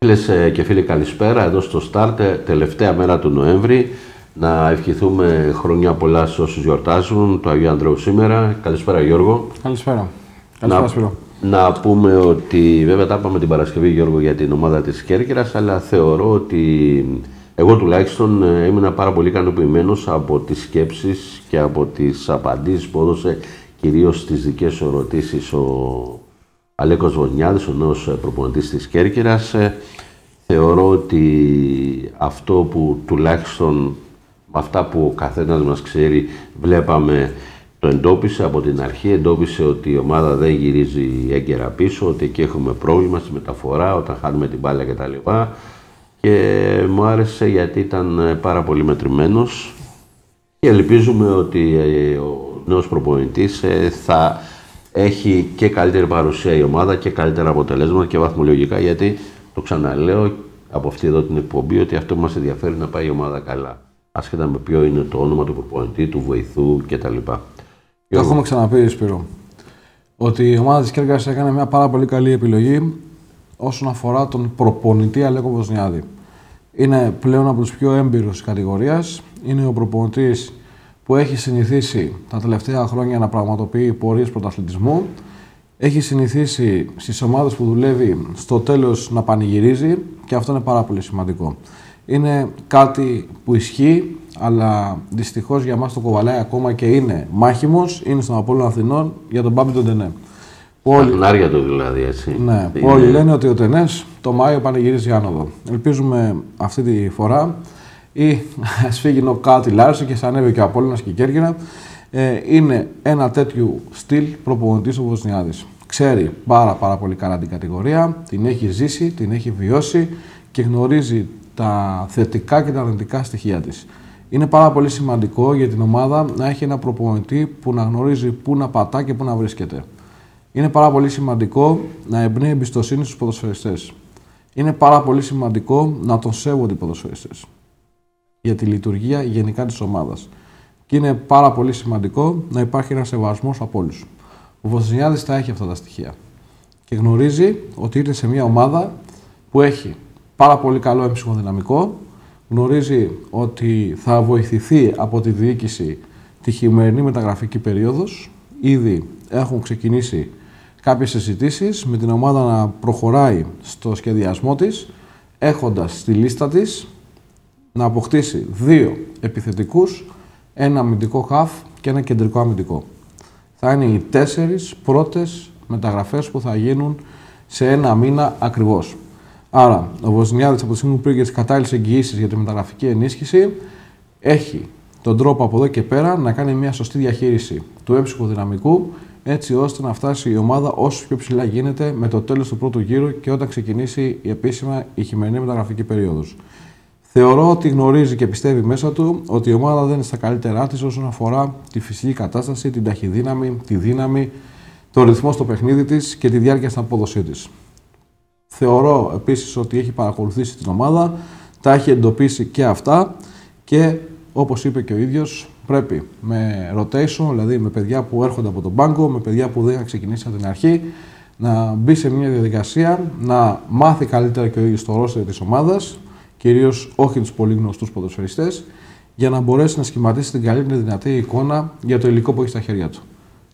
Φίλες και φίλοι, καλησπέρα. Εδώ στο Start, τελευταία μέρα του Νοέμβρη. Να ευχηθούμε χρόνια πολλά σε όσους γιορτάζουν το Αγίου Ανδρέου σήμερα. Καλησπέρα, Γιώργο. Καλησπέρα. Καλησπέρα, Σπύρο. Να πούμε ότι βέβαια τα είπαμε την Παρασκευή, Γιώργο, για την ομάδα της Κέρκυρας, αλλά θεωρώ ότι εγώ τουλάχιστον ήμουν πάρα πολύ ικανοποιημένος από τις σκέψεις και από τις απαντήσεις που έδωσε κυρίως στις δικές ερωτήσεις ο Αλέκος Βονιάδης, ο νέος προπονητής της Κέρκυρας. Θεωρώ ότι αυτό που τουλάχιστον με αυτά που ο καθένας μας ξέρει βλέπαμε, το εντόπισε από την αρχή. Εντόπισε ότι η ομάδα δεν γυρίζει έγκαιρα πίσω, ότι εκεί έχουμε πρόβλημα στη μεταφορά όταν χάνουμε την μπάλα κτλ. Και μου άρεσε γιατί ήταν πάρα πολύ μετρημένος και ελπίζουμε ότι ο νέος προπονητής θα έχει και καλύτερη παρουσία η ομάδα και καλύτερα αποτελέσματα και βαθμολογικά, γιατί το ξαναλέω από αυτή εδώ την εκπομπή ότι αυτό που μας ενδιαφέρει να πάει η ομάδα καλά. Άσχετα με ποιο είναι το όνομα του προπονητή, του βοηθού κτλ. Το έχουμε ξαναπεί, Σπύρο, ότι η ομάδα της Κέρκυρας έκανε μια πάρα πολύ καλή επιλογή όσον αφορά τον προπονητή Αλέκο Βοσνιάδη. Είναι πλέον από τους πιο έμπειρους της κατηγορίας. Είναι ο προπονητής που έχει συνηθίσει τα τελευταία χρόνια να πραγματοποιεί πορείες πρωταθλητισμού. Έχει συνηθίσει στις ομάδες που δουλεύει στο τέλος να πανηγυρίζει και αυτό είναι πάρα πολύ σημαντικό. Είναι κάτι που ισχύει, αλλά δυστυχώς για μας το κοβαλάει ακόμα και είναι μάχημος. Είναι στον Απόλλωνα Αθηνών για τον Μπάμπη τον Τενέ. Τα χνάρια του δηλαδή, έτσι. Ναι, όλοι λένε ότι ο Τενές το Μάιο πανηγυρίζει άνοδο. Ελπίζουμε αυτή τη φορά ή σφίγγει νοκάουτ η Λάρισα και σαν ανέβει και ο Απόλλωνας και η Κέρκυρα. Είναι ένα τέτοιου στυλ προπονητής ο Βοσνιάδης. Ξέρει πάρα πολύ καλά την κατηγορία, την έχει ζήσει, την έχει βιώσει και γνωρίζει τα θετικά και τα αρνητικά στοιχεία της. Είναι πάρα πολύ σημαντικό για την ομάδα να έχει ένα προπονητή που να γνωρίζει πού να πατά και πού να βρίσκεται. Είναι πάρα πολύ σημαντικό να εμπνέει εμπιστοσύνη στους ποδοσφαιριστές. Είναι πάρα πολύ σημαντικό να τον σέβονται οι ποδοσφαιριστές για τη λειτουργία γενικά της ομάδας. Και είναι πάρα πολύ σημαντικό να υπάρχει ένας σεβασμός από όλους. Ο Βοσνιάδης τα έχει αυτά τα στοιχεία και γνωρίζει ότι είναι σε μια ομάδα που έχει πάρα πολύ καλό έμψυχο δυναμικό, γνωρίζει ότι θα βοηθηθεί από τη διοίκηση τη χειμερινή μεταγραφική περίοδος. Ήδη έχουν ξεκινήσει κάποιες συζητήσεις με την ομάδα να προχωράει στο σχεδιασμό της, έχοντας στη λίστα της να αποκτήσει 2 επιθετικούς, ένα αμυντικό χαφ και ένα κεντρικό αμυντικό. Θα είναι οι 4 πρώτες μεταγραφές που θα γίνουν σε ένα μήνα ακριβώς. Άρα, ο Βοσνιάδης από τη στιγμή που πήρε τις κατάλληλες εγγυήσεις για τη μεταγραφική ενίσχυση, έχει τον τρόπο από εδώ και πέρα να κάνει μια σωστή διαχείριση του έμψυχου δυναμικού, έτσι ώστε να φτάσει η ομάδα όσο πιο ψηλά γίνεται με το τέλος του πρώτου γύρου και όταν ξεκινήσει η επίσημα η χειμερινή μεταγραφική περίοδος. Θεωρώ ότι γνωρίζει και πιστεύει μέσα του ότι η ομάδα δεν είναι στα καλύτερά της όσον αφορά τη φυσική κατάσταση, την ταχυδύναμη, τη δύναμη, το ρυθμό στο παιχνίδι της και τη διάρκεια στην απόδοσή της. Θεωρώ επίσης ότι έχει παρακολουθήσει την ομάδα, τα έχει εντοπίσει και αυτά και όπως είπε και ο ίδιος, πρέπει με rotation, δηλαδή με παιδιά που έρχονται από τον πάγκο, με παιδιά που δεν είχαν ξεκινήσει από την αρχή, να μπει σε μια διαδικασία, να μάθει καλύτερα και ο ίδιος το roster της ομάδας, κυρίως όχι τους πολύ γνωστούς ποδοσφαιριστές, για να μπορέσει να σχηματίσει την καλύτερη δυνατή εικόνα για το υλικό που έχει στα χέρια του.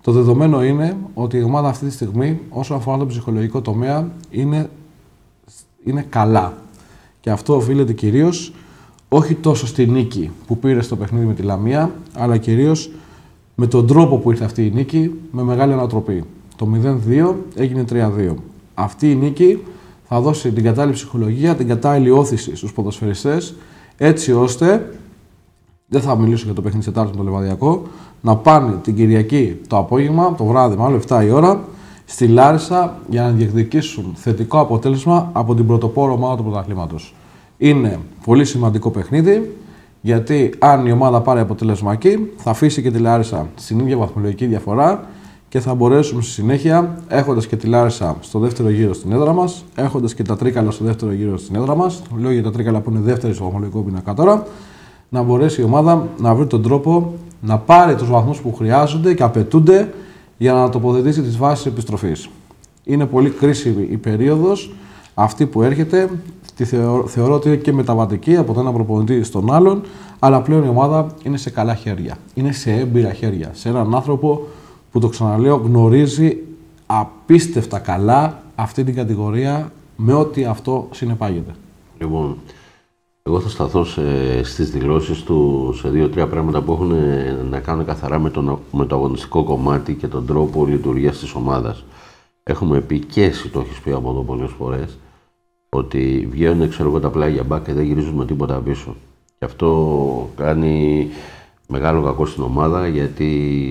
Το δεδομένο είναι ότι η ομάδα αυτή τη στιγμή, όσο αφορά το ψυχολογικό τομέα, είναι καλά. Και αυτό οφείλεται κυρίως όχι τόσο στη νίκη που πήρε στο παιχνίδι με τη Λαμία, αλλά κυρίως με τον τρόπο που ήρθε αυτή η νίκη, με μεγάλη ανατροπή. Το 0-2 έγινε 3-2. Αυτή η νίκη θα δώσει την κατάλληλη ψυχολογία, την κατάλληλη όθηση στους ποδοσφαιριστές, έτσι ώστε, δεν θα μιλήσω για το παιχνίδι Τετάρτη με το Λεβαδιακό, να πάνε την Κυριακή το απόγευμα, το βράδυ μάλλον 7 η ώρα, στη Λάρισα για να διεκδικήσουν θετικό αποτέλεσμα από την πρωτοπόρο ομάδα του πρωταθλήματος. Είναι πολύ σημαντικό παιχνίδι, γιατί αν η ομάδα πάρει αποτέλεσμα εκεί, θα αφήσει και τη Λάρισα στην ίδια βαθμολογική διαφορά και θα μπορέσουμε στη συνέχεια, έχοντας και τη Λάρισα στο δεύτερο γύρο στην έδρα μας, έχοντας και τα Τρίκαλα στο δεύτερο γύρο στην έδρα μας, λέω για τα Τρίκαλα που είναι δεύτερη στο βαθμολογικό πίνακα τώρα, να μπορέσει η ομάδα να βρει τον τρόπο να πάρει τους βαθμούς που χρειάζονται και απαιτούνται για να τοποθετήσει τις βάσεις επιστροφής. Είναι πολύ κρίσιμη η περίοδος αυτή που έρχεται. θεωρώ ότι είναι και μεταβατική από το ένα προπονητή στον άλλον, αλλά πλέον η ομάδα είναι σε καλά χέρια. Είναι σε έμπειρα χέρια. Σε έναν άνθρωπο που, το ξαναλέω, γνωρίζει απίστευτα καλά αυτή την κατηγορία με ό,τι αυτό συνεπάγεται. Λοιπόν, εγώ θα σταθώ στις δηλώσεις του σε 2-3 πράγματα που έχουν να κάνουν καθαρά με το αγωνιστικό κομμάτι και τον τρόπο λειτουργίας της ομάδας. Έχουμε πει και εσύ το έχεις πει από εδώ πολλές φορές, ότι βγαίνουν τα πλάγια μπακ και δεν γυρίζουν με τίποτα πίσω. Και αυτό κάνει μεγάλο κακό στην ομάδα, γιατί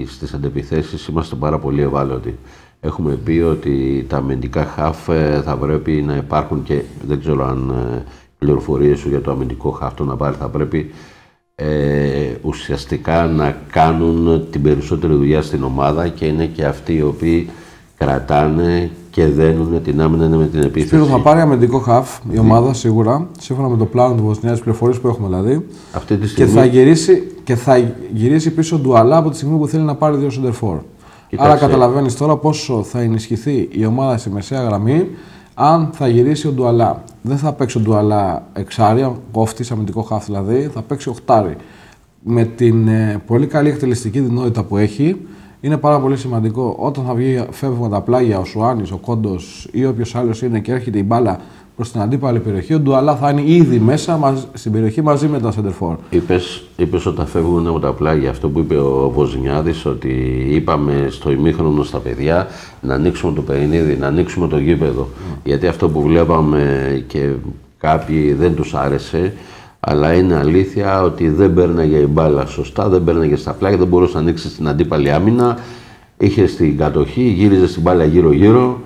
στις αντεπιθέσεις είμαστε πάρα πολύ ευάλωτοι. Έχουμε πει ότι τα αμυντικά χαφ θα πρέπει να υπάρχουν και δεν ξέρω αν πληροφορίες σου για το αμυντικό χαφ το να πάρει, θα πρέπει ουσιαστικά να κάνουν την περισσότερη δουλειά στην ομάδα και είναι και αυτοί οι οποίοι κρατάνε και δένουν την άμυνα με την επίθεση. Σπύρο, θα πάρει αμυντικό χαφ η ομάδα σίγουρα, σύμφωνα με το πλάνο του Βοσνίας, τις πληροφορίες που έχουμε δηλαδή. Αυτή τη στιγμή... και θα γυρίσει πίσω Ντουαλά από τη στιγμή που θέλει να πάρει 2 σεντερφόρ. Άρα καταλαβαίνεις τώρα πόσο θα ενισχυθεί η ομάδα στη μεσαία γραμμή αν θα γυρίσει ο Ντουαλά. Δεν θα παίξει ο Ντουαλά εξάρια, κόφτης, αμυντικό χαφ δηλαδή, θα παίξει οχτάρι. Με την πολύ καλή εκτελεστική δυνατότητα που έχει, είναι πάρα πολύ σημαντικό όταν θα φεύγουν τα πλάγια, ο Σουάνης, ο Κόντος ή όποιος άλλος είναι και έρχεται η μπάλα προς την αντίπαλη περιοχή, ο Ντουαλά θα είναι ήδη μέσα στην περιοχή μαζί με τα σεντερφόρ. Είπες όταν φεύγουν από τα πλάγια, αυτό που είπε ο Βοζνιάδης, ότι είπαμε στο ημίχρονο στα παιδιά να ανοίξουμε το παιχνίδι, να ανοίξουμε το γήπεδο. Γιατί αυτό που βλέπαμε και κάποιοι δεν τους άρεσε, αλλά είναι αλήθεια ότι δεν παίρναγε η μπάλα σωστά, δεν παίρναγε στα πλάγια, δεν μπορούσε να ανοίξει την αντίπαλη άμυνα. Είχε την κατοχή, γύριζε στην μπάλα γύρω-γύρω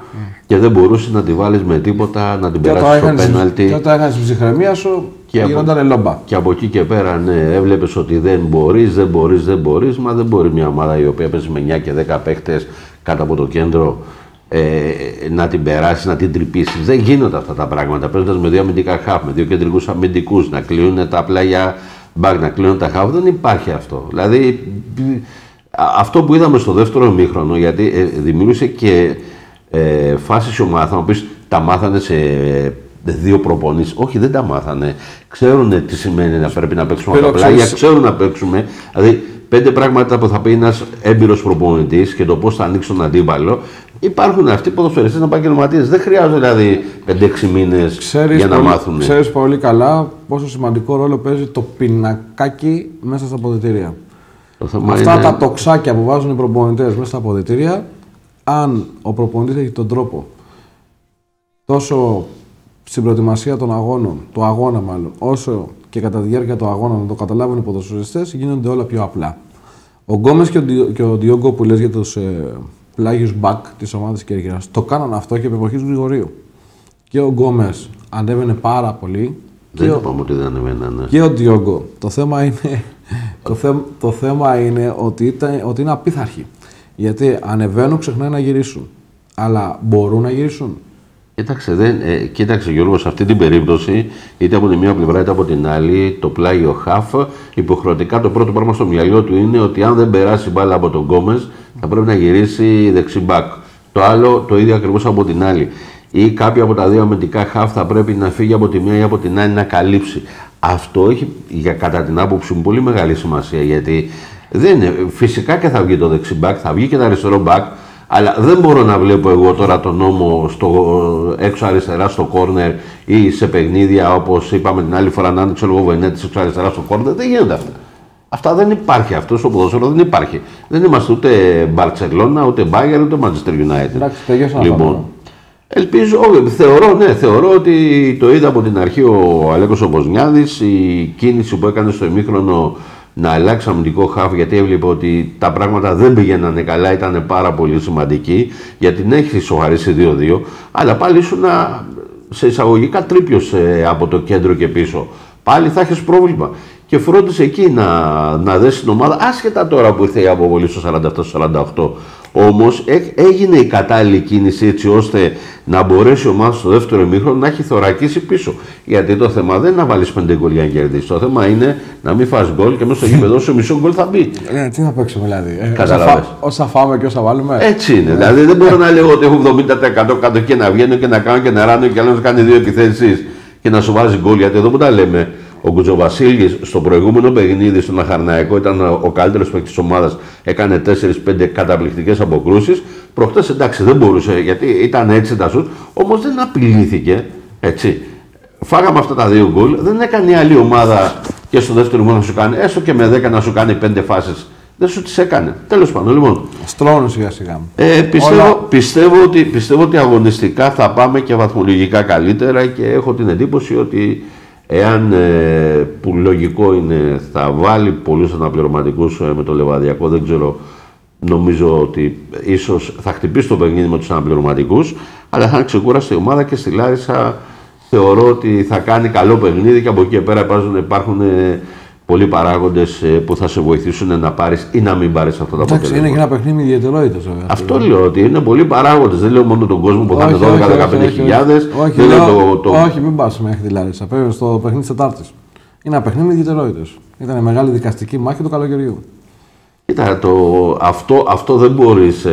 και δεν μπορούσε να τη βάλεις με τίποτα, να την περάσει στο πέναλτι. Και όταν έκανες την ψυχραιμία σου, γινόταν λόμπα. Και από εκεί και πέρα, ναι, έβλεπες ότι δεν μπορείς, μα δεν μπορεί μια ομάδα η οποία παίζει με 9 και 10 παίχτες κάτω από το κέντρο να την περάσει, να την τρυπήσει. Δεν γίνονται αυτά τα πράγματα. Παίζοντας με 2 αμυντικά χαφ, με 2 κεντρικούς αμυντικούς, να κλείνουν τα πλάγια μπακ, να κλείνουν τα χαφ, δεν υπάρχει αυτό. Δηλαδή, αυτό που είδαμε στο δεύτερο ημίχρονο, γιατί δημιούργησε και φάσεις η ομάδα, θα μου πεις, τα μάθανε σε 2 προπονήσεις. Όχι, δεν τα μάθανε. Ξέρουν τι σημαίνει να πρέπει να παίξουμε τα πλάγια, ξέρουν να παίξουμε. Δηλαδή, 5 πράγματα που θα πει ένας έμπειρος προπονητής και το πώς θα ανοίξει τον αντίπαλο. Υπάρχουν αυτοί οι ποδοσφαιριστές να επαγγελματίες. Δεν χρειάζονται δηλαδή 5-6 μήνες για να μάθουν. Ξέρεις πολύ καλά πόσο σημαντικό ρόλο παίζει το πινακάκι μέσα στα αποδυτήρια. Αυτά τα τοξάκια που βάζουν οι προπονητές μέσα στα αποδυτήρια, αν ο προπονητής έχει τον τρόπο τόσο στην προετοιμασία των αγώνων, το αγώνα μάλλον, όσο και κατά τη διάρκεια του αγώνα να το καταλάβουν οι ποδοσφαιριστές, γίνονται όλα πιο απλά. Ο Γκόμες και ο Διόγκο που λες για τους πλάγιους μπακ της ομάδας Κέρκυρας, το κάνανε αυτό και επί εποχής Γρηγορίου. Και ο Γκόμες ανέβαινε πάρα πολύ. Δεν είπαμε ότι δεν ανέβαιναν. Και ο Διόγκο. Το θέμα είναι ότι είναι απίθαρχοι. Γιατί ανεβαίνουν, ξεχνάνε να γυρίσουν. Αλλά μπορούν να γυρίσουν. Κοίταξε Γιώργο, σε αυτή την περίπτωση, είτε από τη μία πλευρά είτε από την άλλη, το πλάγιο χαφ, υποχρεωτικά το πρώτο πράγμα στο μυαλό του είναι ότι αν δεν περάσει μπάλα από τον Γκόμες, θα πρέπει να γυρίσει δεξί μπακ. Το άλλο το ίδιο ακριβώς από την άλλη. Ή κάποιο από τα 2 αμυντικά χαφ θα πρέπει να φύγει από τη μία ή από την άλλη να καλύψει. Αυτό έχει, κατά την άποψη μου, πολύ μεγάλη σημασία, γιατί φυσικά και θα βγει το δεξί μπακ, θα βγει και το αριστερό μπακ. Αλλά δεν μπορώ να βλέπω εγώ τώρα τον νόμο έξω αριστερά στο κόρνερ ή σε παιχνίδια όπως είπαμε την άλλη φορά να είναι ο Βενέτης έξω αριστερά στο κόρνερ. Δεν γίνονται αυτά. Αυτά δεν υπάρχει. Αυτό στο ποδόσφαιρο δεν υπάρχει. Δεν είμαστε ούτε Μπαρτσελώνα, ούτε Bayern, ούτε Manchester United. Εντάξει, λοιπόν, ελπίζω, θεωρώ ότι το είδα από την αρχή ο Αλέκος ο Βοζνιάδης, η κίνηση που έκανε στο ημίχρονο να αλλάξει αμυντικό χαφ, γιατί έβλεπε ότι τα πράγματα δεν πηγαίνανε καλά, ήταν πάρα πολύ σημαντική, γιατί την έχει σοβαρήσει 2-2, αλλά πάλι ήσουν σε εισαγωγικά τρίπιος από το κέντρο και πίσω. Πάλι θα έχεις πρόβλημα. Και φρόντισε εκεί να δέσει την ομάδα, άσχετα τώρα που ήρθε η αποβολή στο 47-48. Όμως έγινε η κατάλληλη κίνηση έτσι ώστε να μπορέσει η ομάδα στο δεύτερο ημίχρονο να έχει θωρακίσει πίσω. Γιατί το θέμα δεν είναι να βάλεις 5 γκολ για να κερδίσεις. Το θέμα είναι να μην φας γκολ και μέσα στο γήπεδο σου μισό γκολ θα μπει. Τι θα παίξουμε δηλαδή. Καταλάβες. Όσα φάμε και όσα βάλουμε. Έτσι είναι. Δηλαδή δεν μπορώ να λέω ότι έχω 70% κάτω και να βγαίνω και να κάνω και να ράνω και άλλο να κάνει 2 επιθέσεις και να σου βάζει γκολ. Γιατί εδώ που τα λέμε, ο Κουτζοβασίλης στο προηγούμενο παιχνίδι στον Αχαρναϊκό ήταν ο καλύτερος παίκτης της ομάδας. Έκανε 4-5 καταπληκτικές αποκρούσεις. Προχτές εντάξει δεν μπορούσε γιατί ήταν έτσι τα σουτ, όμως δεν απειλήθηκε. Έτσι. Φάγαμε αυτά τα 2 γκολ. Δεν έκανε η άλλη ομάδα και στο δεύτερο γκολ να σου κάνει, έστω και με 10 να σου κάνει 5 φάσεις. Δεν σου τις έκανε. Τέλος πάντων, λοιπόν. Στρώνω σιγά σιγά. Πιστεύω ότι αγωνιστικά θα πάμε και βαθμολογικά καλύτερα και έχω την εντύπωση ότι εάν που λογικό είναι θα βάλει πολλούς αναπληρωματικούς με το Λεβαδιακό, δεν ξέρω, νομίζω ότι ίσως θα χτυπήσει το παιχνίδι με τους αναπληρωματικούς, αλλά θα είναι ξεκούραστη η ομάδα και στη Λάρισα θεωρώ ότι θα κάνει καλό παιχνίδι και από εκεί και πέρα υπάρχουν πολλοί παράγοντες που θα σε βοηθήσουν να πάρεις ή να μην πάρεις αυτό το αποτέλεσμα. Εντάξει, είναι και ένα παιχνίδι ιδιαιτερότητας. Αυτό λέω ότι είναι πολλοί παράγοντες. Δεν λέω μόνο τον κόσμο που θα είναι 12-15 χιλιάδες. Όχι, μην πας μέχρι τη Λάρισα. Πρέπει στο παιχνίδι της Τετάρτης. Είναι ένα παιχνίδι ιδιαιτερότητας. Ήταν μεγάλη δικαστική μάχη του καλοκαιριού. Κοίτα, αυτό δεν μπορείς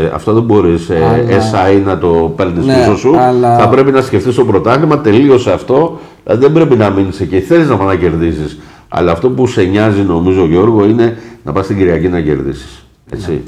SI να το παίρνεις πίσω σου. Θα πρέπει να σκεφτείς το πρωτάθλημα, τελείωσε αυτό. Δηλαδή δεν πρέπει να μείνεις εκεί. Θέλεις να πας να κερδίσεις. Αλλά αυτό που σε νοιάζει, νομίζω, Γιώργο, είναι να πας την Κυριακή να κερδίσεις. Έτσι.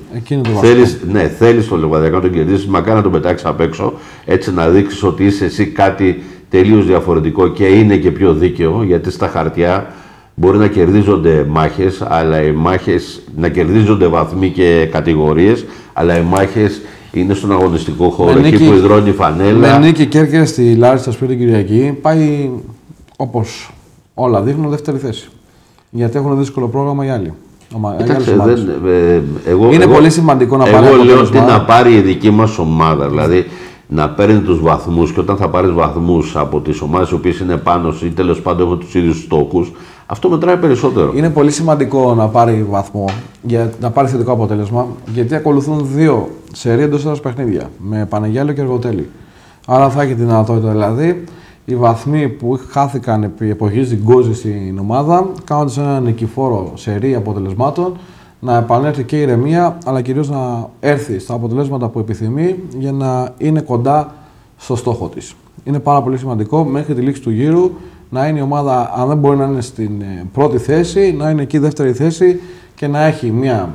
Θέλεις το Λεβαδιακό να τον κερδίσεις, μακάρι να τον πετάξεις απ' έξω, έτσι να δείξεις ότι είσαι εσύ κάτι τελείως διαφορετικό και είναι και πιο δίκαιο, γιατί στα χαρτιά μπορεί να κερδίζονται μάχες, αλλά οι μάχες να κερδίζονται βαθμοί και κατηγορίες, αλλά οι μάχες είναι στον αγωνιστικό χώρο, εκεί που υδρώνει η φανέλα. Με νίκη Κέρκυρα στη Λάρισα σπίτι την Κυριακή, πάει όπως όλα δείχνουν δεύτερη θέση. Γιατί έχουν δύσκολο πρόγραμμα οι άλλοι. Είναι πολύ σημαντικό να πάρει. Εγώ λέω ότι να πάρει η δική μας ομάδα. Δηλαδή να παίρνει τους βαθμούς και όταν θα πάρεις βαθμούς από τις ομάδες οι οποίες είναι πάνω ή τέλος πάντων έχουν τους ίδιους στόχους, αυτό μετράει περισσότερο. Είναι πολύ σημαντικό να πάρει βαθμό, για να πάρει θετικό αποτέλεσμα, γιατί ακολουθούν 2 σερί εντός έδρας παιχνίδια με Πανεγιάλιο και Αργοτέλη. Άρα θα έχει τη δυνατότητα δηλαδή οι βαθμοί που χάθηκαν επί εποχής Ζιγκόζη στην ομάδα, κάνοντας ένα νικηφόρο σερί αποτελεσμάτων, να επανέλθει και η ηρεμία, αλλά κυρίως να έρθει στα αποτελέσματα που επιθυμεί για να είναι κοντά στο στόχο της. Είναι πάρα πολύ σημαντικό μέχρι τη λήξη του γύρου να είναι η ομάδα, αν δεν μπορεί να είναι στην πρώτη θέση, να είναι εκεί δεύτερη θέση και να έχει μια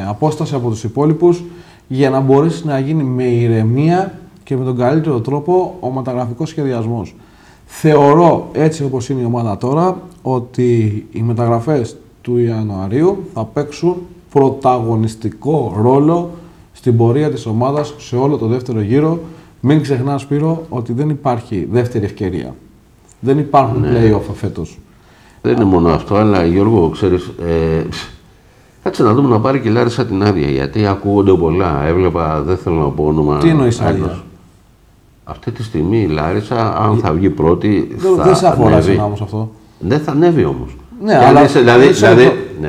απόσταση από τους υπόλοιπους για να μπορέσει να γίνει με ηρεμία και με τον καλύτερο τρόπο ο μεταγραφικός σχεδιασμός. Θεωρώ, έτσι όπως είναι η ομάδα τώρα, ότι οι μεταγραφές του Ιανουαρίου θα παίξουν πρωταγωνιστικό ρόλο στην πορεία της ομάδας σε όλο το δεύτερο γύρο. Μην ξεχνάς, Σπύρο, ότι δεν υπάρχει δεύτερη ευκαιρία. Δεν υπάρχουν play-off φέτος. Δεν είναι μόνο αυτό, αλλά Γιώργο, ξέρεις, κάτσε να δούμε να πάρει και η Λάρισα την άδεια, γιατί ακούγονται πολλά. Έβλεπα, δεν θέλω να πω όνομα. Τι εννοείς άδεια? Αυτή τη στιγμή η Λάρισα, αν θα βγει πρώτη, δεν σε αφορά εσένα όμως αυτό. Δεν θα ανέβει όμως. Ναι, αλλά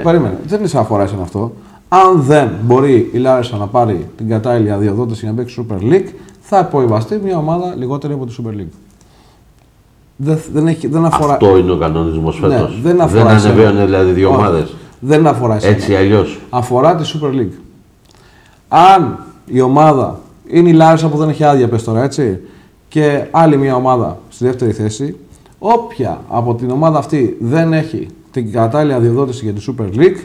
περίμενε, δεν σε αφορά εσένα αυτό. Αν δεν μπορεί η Λάρισα να πάρει την κατάλληλη αδειοδότηση για να παίξει Super League, θα υποβιβαστεί μια ομάδα λιγότερη από τη Super League. Δεν αφορά... Αυτό είναι ο κανονισμός φέτος. Ναι, δεν ανεβαίνουν δηλαδή 2 ομάδες. Δεν αφορά εσένα. Έτσι αλλιώς. Αφορά τη Super League. Αν η ομάδα είναι η Λάρισα που δεν έχει άδεια, πες τώρα, έτσι, και άλλη μια ομάδα στη δεύτερη θέση, όποια από την ομάδα αυτή δεν έχει την κατάλληλη αδειοδότηση για τη Super League,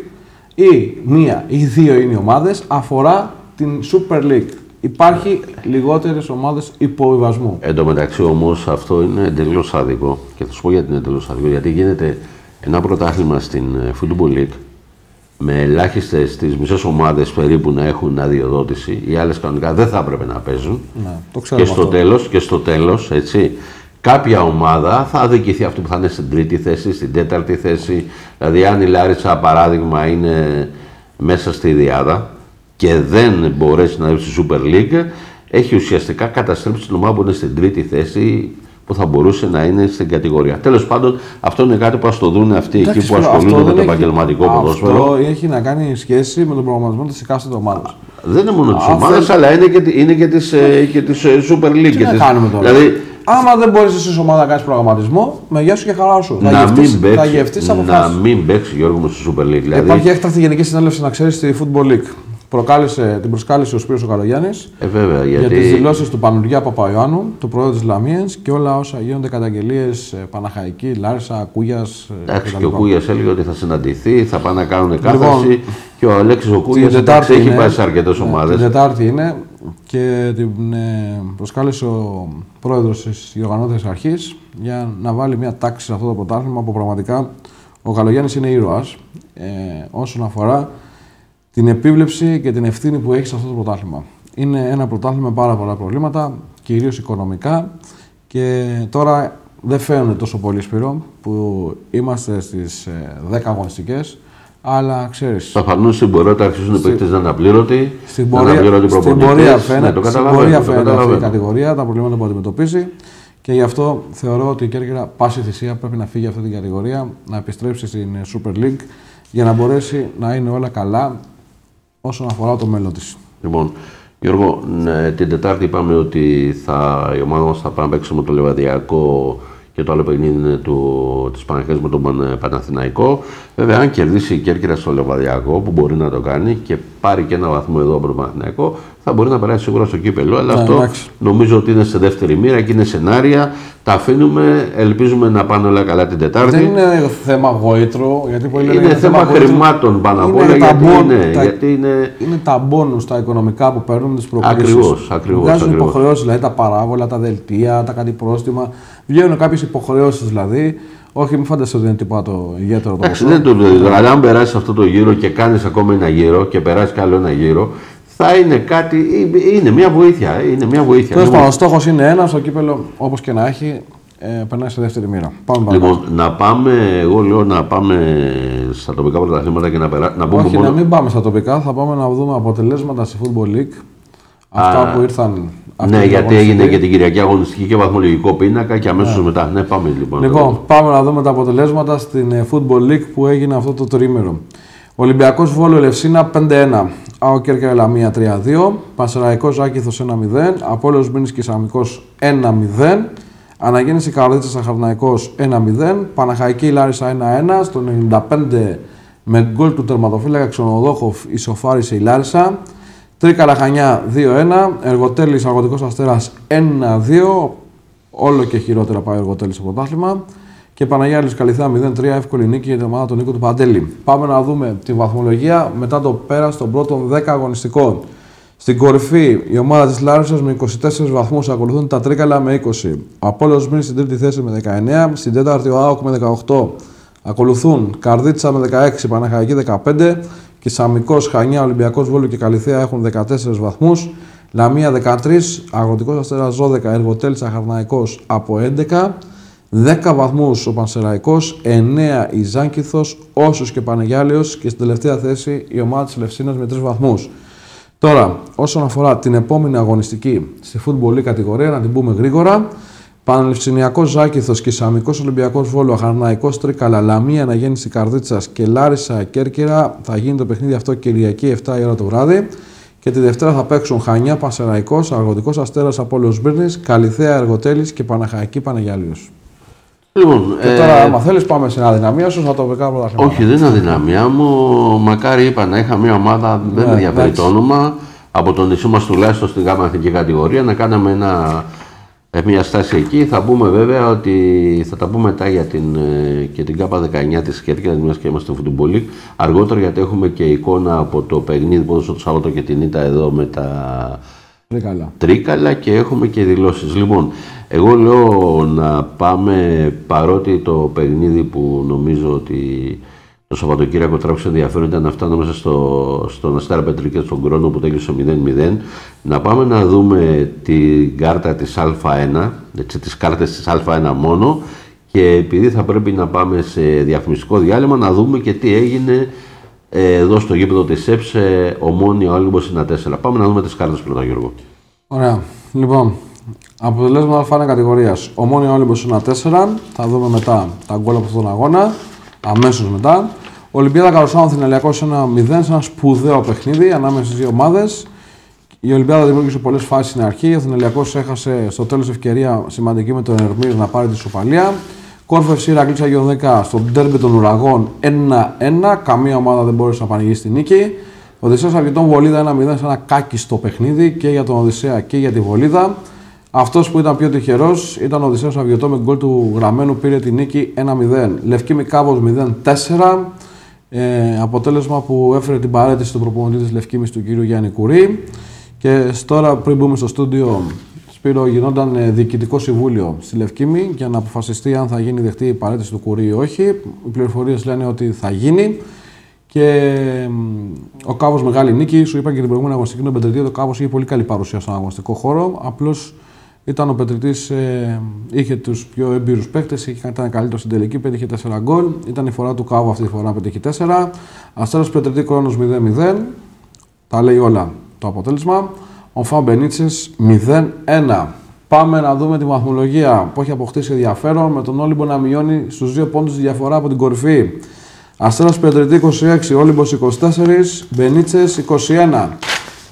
ή μία ή 2 είναι οι ομάδες, αφορά την Super League. Υπάρχει λιγότερες ομάδες υποβιβασμού. Εν τω μεταξύ όμως αυτό είναι εντελώς άδικο και θα σου πω γιατί είναι εντελώς άδικο. Γιατί γίνεται ένα πρωτάθλημα στην Football League με ελάχιστες τις μισές ομάδες περίπου να έχουν αδειοδότηση, οι άλλες κανονικά δεν θα έπρεπε να παίζουν. Ναι, το και στο τέλος, έτσι, κάποια ομάδα θα αδικηθεί, αυτή που θα είναι στην 3η θέση, στην 4η θέση. Δηλαδή, αν η Λάρισα, παράδειγμα, είναι μέσα στη διάδα και δεν μπορέσει να δει στη Super League, έχει ουσιαστικά καταστρέψει την ομάδα που είναι στην 3η θέση, που θα μπορούσε να είναι στην κατηγορία. Τέλος πάντων, αυτό είναι κάτι που ας το δουν αυτοί εκεί που ασχολούνται με το επαγγελματικό ποδόσφαιρο. Αυτό έχει να κάνει σχέση με τον προγραμματισμό της εκάστοτε ομάδας. Δεν είναι μόνο της ομάδας, αλλά είναι και της Super League. Τι να κάνουμε τώρα. Δηλαδή, άμα δεν μπορείς εσύ ως ομάδα να κάνεις προγραμματισμό, με γεια σου και χαρά σου. Θα γευτείς αποφάσεις. Να μην παίξει, Γιώργο μου, στη Super League. Δηλαδή... Υπάρχει έκτακτη γενική συνέλευση, να ξέρεις, στη Football League. την προσκάλεσε ο Σπύρος ο Καλογιάννης Βέβαια, για τις δηλώσεις του Πανουργιά Παπαϊωάννου, του πρόεδρου της Λαμίας και όλα όσα γίνονται καταγγελίες Παναχαϊκή, Λάρισα, Κούγιας. Εντάξει, και ο Κούγιας έλεγε ότι θα συναντηθεί, θα πάνε να κάνουν κάθαρση και ο Αλέξης ο Κούγιας έχει πάει σε αρκετές ομάδες. Την Τετάρτη είναι και την προσκάλεσε ο πρόεδρος της διοργανώτριας αρχής για να βάλει μια τάξη σε αυτό το πρωτάθλημα που πραγματικά ο Καλογιάννης είναι ήρωας όσον αφορά την επίβλεψη και την ευθύνη που έχει σε αυτό το πρωτάθλημα. Είναι ένα πρωτάθλημα με πάρα πολλά προβλήματα, κυρίως οικονομικά, και τώρα δεν φαίνονται τόσο πολύ, Σπύρο, που είμαστε στις 10 αγωνιστικές, αλλά ξέρεις... Θα φανούν στην πορεία όταν αρχίζουν οι παίκτες να είναι απλήρωτοι, στην πορεία φαίνεται αυτή η κατηγορία, τα προβλήματα που αντιμετωπίζει, και γι' αυτό θεωρώ ότι η Κέρκυρα πάση θυσία πρέπει να φύγει αυτή την κατηγορία, να επιστρέψει στην Super League για να μπορέσει να είναι όλα καλά όσον αφορά το μέλλον της. Λοιπόν, Γιώργο, την Τετάρτη είπαμε ότι η ομάδα μας θα πάει να παίξει με το Λεβαδιακό και το άλλο παιχνίδι είναι της Παναχαϊκής με τον Παναθηναϊκό. Βέβαια, αν κερδίσει η Κέρκυρα στο Λεβαδιακό, που μπορεί να το κάνει και πάρει και ένα βαθμό εδώ από τον Παναθηναϊκό, θα μπορεί να περάσει σίγουρα στο κύπελλο. Αλλά αυτό νομίζω ότι είναι σε δεύτερη μοίρα και είναι σενάρια. Τα αφήνουμε, ελπίζουμε να πάνε όλα καλά την Τετάρτη. Δεν είναι θέμα γόητρο, γιατί πολλοί είναι θέμα χρημάτων πάνω απ' όλα. Είναι τα μπόνους, τα οικονομικά που παίρνουν τις προκλήσεις. Ακριβώς. Βγάζουν υποχρεώσεις, δηλαδή τα παράβολα, τα δελτία, τα κάτι πρόστιμα. Βγαίνουν κάποιες υποχρεώσεις δηλαδή. Όχι, μην φανταστείτε ότι είναι τίποτα το ιδιαίτερο. Εντάξει, δεν το λέω. Αλλά αν περάσει αυτό το γύρο και κάνει ακόμα ένα γύρο και περάσει κι άλλο ένα γύρο, θα είναι κάτι. Είναι μια βοήθεια. Τέλος πάντων, ο στόχος είναι ένα, στο κύπελλο, όπως και να έχει, περνάει σε δεύτερη μοίρα. Λοιπόν, εγώ λέω να πάμε στα τοπικά πρωταθλήματα και να πούμε. Όχι, να μην πάμε στα τοπικά, θα πάμε να δούμε αποτελέσματα στη Football League. Αυτά που ήρθαν. Ναι, γιατί έγινε και την Κυριακή αγωνιστική και βαθμολογικό πίνακα και αμέσως μετά. Ναι, πάμε λοιπόν. Λοιπόν, πάμε να δούμε τα αποτελέσματα στην Football League που έγινε αυτό το τρίμηνο. Ολυμπιακός Βόλο Ελευσίνα 5-1. ΑΟ Κέρκυρα Λαμία 3-2. Πανσεραϊκός Άκηθος 1-0. Απόλλωνας Μήνης και Σαμικός 1-0. Αναγέννηση Καρδίτσας Αχαρναϊκός 1-0. Παναχαϊκή Λάρισα 1-1. Στο 95 με γκολ του τερματοφύλακα Ξενοδόχοφ ισοφάρισε η Λάρισα. Τρίκαλα Χανιά 2-1, Εργοτέλης Αγροτικός Αστέρας 1-2, όλο και χειρότερα πάει ο Εργοτέλης στο πρωτάθλημα. Και Παναγιάλης Καλυθέα 0-3, εύκολη νίκη για την ομάδα του Νίκου του Παντέλη. Πάμε να δούμε τη βαθμολογία μετά το πέρας των πρώτων 10 αγωνιστικών. Στην κορυφή η ομάδα της Λάρισσας με 24 βαθμούς, ακολουθούν τα Τρίκαλα με 20. Ο Απόλλωνας Μήνης στην τρίτη θέση με 19, στην τέταρτη ο ΑΟΚ με 18. Ακολουθούν Καρδίτσα με 16, Παναχαϊκή 15. Και Σαμικός, Χανιά, Ολυμπιακός Βόλου και Καλυθέα έχουν 14 βαθμούς. Λαμία 13, Αγροτικός Αστέρας 12, Εργοτέλης Αχαρναϊκός από 11. 10 βαθμούς ο Πανσεραϊκός, 9 η Ζάνκηθος, Όσος και Πανεγιάλειος και στην τελευταία θέση η ομάδα της Ελευσίνας με 3 βαθμούς. Τώρα, όσον αφορά την επόμενη αγωνιστική στη Football League κατηγορία, να την πούμε γρήγορα. Πανελευσινιακός Ζάκηθος και Σαμικός Ολυμπιακός Βόλου, Αχαρναϊκός Τρίκαλα, Λαμία Αναγέννηση Καρδίτσας και Λάρισα Κέρκυρα. Θα γίνει το παιχνίδι αυτό Κυριακή 7 η ώρα το βράδυ. Και τη Δευτέρα θα παίξουν Χανιά Πανσεραϊκός, Αγροτικός Αστέρας Απόλλωνας Μήνης, Καλυθέα Εργοτέλης και Παναχαϊκή Παναγιάλειος. Λοιπόν, και τώρα, άμα θέλεις, πάμε στην αδυναμία σου, θα το βρω πρωταθλήματα. Όχι, δεν είναι αδυναμία μου. Μακάρι είπα να είχα μια ομάδα, δεν με ενδιαφέρει το όνομα, από το νησί μας τουλάχιστον στην γάμα εθνική κατηγορία, να κάναμε μια στάση εκεί. Θα πούμε βέβαια ότι θα τα πούμε μετά για την ΚΑΠΑ 19 της Κέρκυρας, μιας και είμαστε στο Football League. Αργότερα, γιατί έχουμε και εικόνα από το παιχνίδι που έδωσε το Σάββατο και την ήττα εδώ με τα Τρίκαλα και έχουμε και δηλώσεις. Λοιπόν, εγώ λέω να πάμε, παρότι το παιχνίδι που νομίζω ότι το Σαββατοκύριακο τράβηξε ενδιαφέρον ήταν αυτά ανάμεσα στον Αστέρα Πετρική και στον Κρόνο που τέλειωσε 0-0, να πάμε να δούμε την κάρτα της Α1, έτσι, τις κάρτες της Α1 μόνο, και επειδή θα πρέπει να πάμε σε διαφημιστικό διάλειμμα να δούμε και τι έγινε εδώ στο γήπεδο της ΕΠΣ, Ομόνια Όλυμπος 1-4. Πάμε να δούμε τις κάρτες πρώτα, Γιώργο. Ωραία. Λοιπόν, αποτελέσματα Α1 κατηγορίας. Ομόνια Όλυμπος 1-4. Θα δούμε μετά τα γκολ από αυτόν τον αγώνα. Αμέσως μετά. Ολυμπιάδα Καροσάνων Θηναλιακός 1-0 σε ένα σπουδαίο παιχνίδι ανάμεσα στις δύο ομάδες. Η Ολυμπιάδα δημιούργησε πολλές φάσεις στην αρχή. Ο Θηναλιακός έχασε στο τέλος ευκαιρία σημαντική με τον Ερμύρ να πάρει τη σοπαλία. Κόρφο FC Ηρακλής Αγιών 10 στο ντέρμπι των Ουραγών 1-1. Καμία ομάδα δεν μπόρεσε να πανηγήσει τη νίκη. Οδυσσέας Αυγητών Βολίδα 1-0 σε ένα κάκιστο παιχνίδι και για τον Οδυσσέα και για τη Βολίδα. Αυτός που ήταν πιο τυχερός ήταν ο Οδυσσέας Αυγητών με γκολ του Γραμμένου, πήρε τη νίκη 1-0. Λευκήμη Κάβος 0-4. Αποτέλεσμα που έφερε την παρέτηση στον προπονητή της Λευκήμης του κύριου Γιάννη Κουρί. Και τώρα, πριν μπούμε στο στούντιο, Σπύρο, γινόταν διοικητικό συμβούλιο στη Λευκήμη για να αποφασιστεί αν θα γίνει δεχτή η παρέτηση του Κουρί ή όχι. Οι πληροφορίες λένε ότι θα γίνει. Και ο Κάβος μεγάλη νίκη. Σου είπα και την προηγούμενη αγωνιστική τον Πετριτή. Ο Κάβος είχε πολύ καλή παρουσία στον αγωνιστικό χώρο. Απλώς ήταν ο Πετριτής, είχε τους πιο έμπειρους παίκτες, ήταν καλύτερο στην τελική, πέτυχε 4 γκολ. Ήταν η φορά του Κάβου αυτή τη φορά να πετύχει 4. Αστέρας Πετριτή Κρόνος 0-0. Τα λέει όλα το αποτέλεσμα. Ο Φαν Μπενίτσες 0-1. Πάμε να δούμε τη βαθμολογία που έχει αποκτήσει ενδιαφέρον, με τον Όλυμπο να μειώνει στους 2 πόντους τη διαφορά από την κορυφή. Αστέρας Πετριτή 26, Όλυμπος 24, Μπενίτσες 21.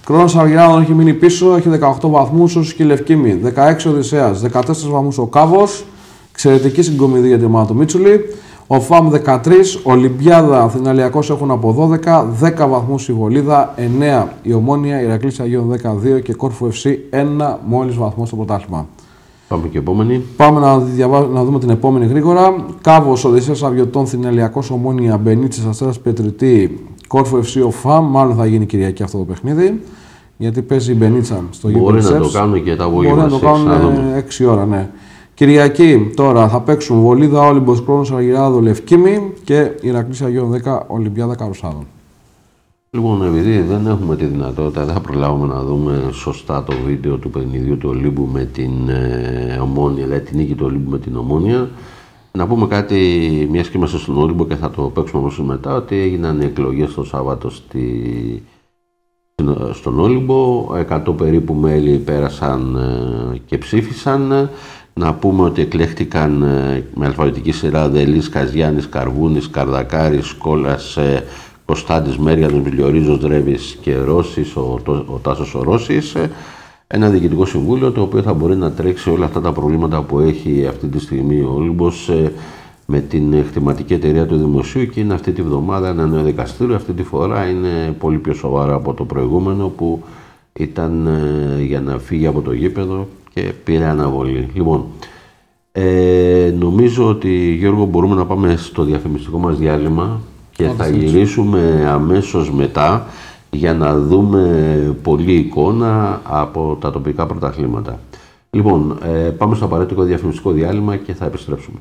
Κρόνος Αργυράδων έχει μείνει πίσω, έχει 18 βαθμούς, όσο και η Λευκήμη. 16 Οδυσσέας, 14 βαθμούς ο Κάβος. Εξαιρετική συγκομιδή για την ομάδα του Μίτσουλη. Ο ΦΑΜ 13, Ολυμπιάδα, Αθηναλιακός έχουν από 12, 10 βαθμούς η Βολίδα, 9 η Ομόνια, Ηρακλής Αγίων 12 και Κόρφου FC 1 μόλις βαθμό στο πρωτάθλημα. Πάμε και επόμενη. Πάμε να δούμε την επόμενη γρήγορα. Κάβος, Οδυσσέας Αυγητών, Αθηναλιακός, Ομόνια, Μπενίτσες, Αστέρας Πετριτή, Κόρφου FC ο ΦΑΜ. Μάλλον θα γίνει Κυριακή αυτό το παιχνίδι. Γιατί παίζει η Μπενίτσα στο γήπεδο. Μπορεί να το κάνουν και τα απόγευμα. Μπορεί να το κάνουν 6 ώρα, ναι. Κυριακή τώρα θα παίξουν Βολίδα, Όλυμπος, Κρόνος Αργυράδο, Λευκήμη και Ηρακλής Αγίων 10, Ολυμπιάδα Καρουσάδων. Λοιπόν, επειδή δεν έχουμε τη δυνατότητα, δεν θα προλάβουμε να δούμε σωστά το βίντεο του παιχνιδιού του Ολύμπου με την Ομόνια, δηλαδή την νίκη του Ολύμπου με την Ομόνια. Να πούμε κάτι, μιας και είμαστε στον Όλυμπο και θα το παίξουμε όμως μετά, ότι έγιναν εκλογές το Σάββατο στον Όλυμπο. 100 περίπου μέλη πέρασαν και ψήφισαν. Να πούμε ότι εκλέχτηκαν με αλφαβητική σειρά Δελής, Καζιάννης, Καρβούνης, Καρδακάρης, Κόλλας, Κωνσταντής, Μέριανος, Μιλιορίζος, Δρέβης και Ρώσης, ο Τάσος ο Ρώσης. Ένα διοικητικό συμβούλιο το οποίο θα μπορεί να τρέξει όλα αυτά τα προβλήματα που έχει αυτή τη στιγμή ο Όλυμπος με την χρηματική εταιρεία του Δημοσίου, και είναι αυτή τη βδομάδα ένα νέο δικαστήριο. Αυτή τη φορά είναι πολύ πιο σοβαρά από το προηγούμενο που ήταν για να φύγει από το γήπεδο και πήρε αναβολή. Λοιπόν, νομίζω ότι, Γιώργο, μπορούμε να πάμε στο διαφημιστικό μας διάλειμμα και θα γυρίσουμε αμέσως μετά για να δούμε πολλή εικόνα από τα τοπικά πρωταθλήματα. Λοιπόν, πάμε στο απαραίτητο διαφημιστικό διάλειμμα και θα επιστρέψουμε.